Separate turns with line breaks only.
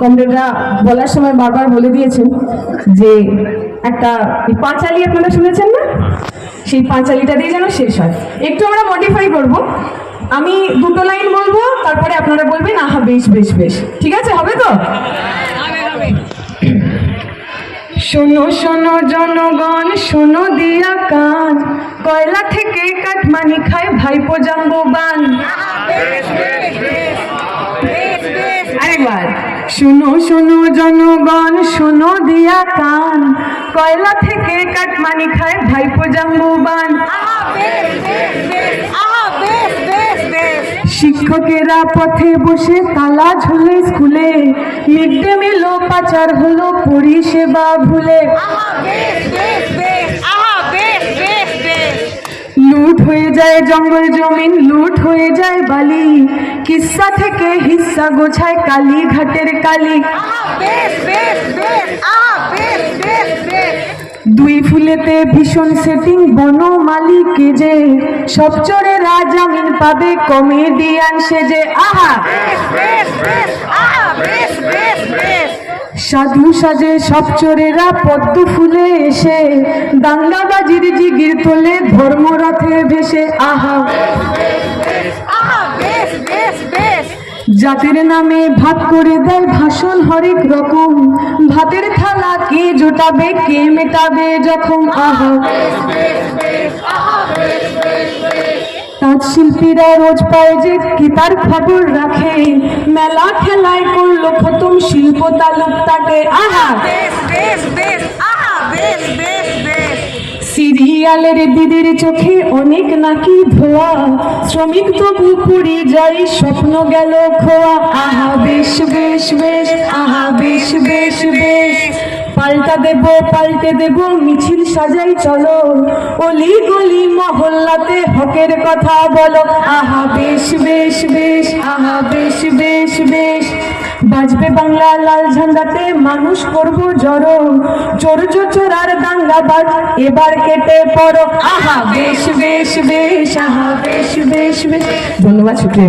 কমরেডরা বলার সময় বারবার বলে দিয়েছেন যে একটা পাঁচালি আপনারা শুনেছেন না, সেই পাঁচালিটা দিয়ে যেন শেষ হয়। একটু আমরা মডিফাই করব, আমি দুটো লাইন বলবো, তারপরে আপনারা বলবেন আহা বেশ বেশ বেশ, ঠিক আছে? হবে তো? শোনো শোনো জনগণ, শোনো দিয়া কান, কয়লা থেকে কাটমানি খায় ভাইপো জাম্বুবান। আরেকবার, শোনো শোনো জনগণ, শোনো দিয়া কান, কয়লা থেকে কাটমানি খায় ভাইপো জাম্বুবান। শিক্ষকেরা পথে বসে তালা ঝুলে স্কুলে, মিড ডে মিল পাচার হলো পরিষেবা ভুলে। লুট হয়ে যায় জঙ্গল জমিন, লুট হয়ে যায় বালি, কিস্সা থেকে হিস্সা গোছায় কালীঘাটের কালী। দুই ফুলেতে ভীষণ সেটিং, বনমালী কেজে, সব চোরেরা জামিন পাবে কমেডিয়ান সেজে। আহা সাধু সাজে সব চোরেরা পদ্ম ফুলে এসে, দাঙ্গাবাজির জিগির তোলে ধর্মরথে ভেসে। আহা জাতির নামে ভাগ করে দেয় ভাষণ হরেক রকম, ভাতের থালা কে জোটাবে কে মেটাবে যখন। আহা তাঁত শিল্পীরা রোজ পায় যে কি তার খবর রাখে, মেলা খেলায় করলো খতম শিল্প তালুক তাকে। আহা সিরিয়ালের দিদির চোখে অনেক নাকি ধোয়া, শ্রমিক তবু পুরি যাই স্বপ্ন গেল খোয়া। আহা বেশ বেশ বেশ, আহা বেশ বেশ বেশ, পাল্টা দেব পাল্টে দেব মিছিল সাজাই চলো, অলি গলি মহল্লাতে হকের কথা বলো। আহা বেশ বেশ বেশ, আহা বেশ বেশ বেশ, বাজবে বাংলা লাল ঝান্ডাতে মানুষ করবো জড়ো, চোর চোরার দাঙ্গাবাজ এবার কেটে পড়ো। আহা বেশ বেশ বেশ, আহা বেশ বেশ বেশ। ধন্যবাদ, শুক্রিয়া।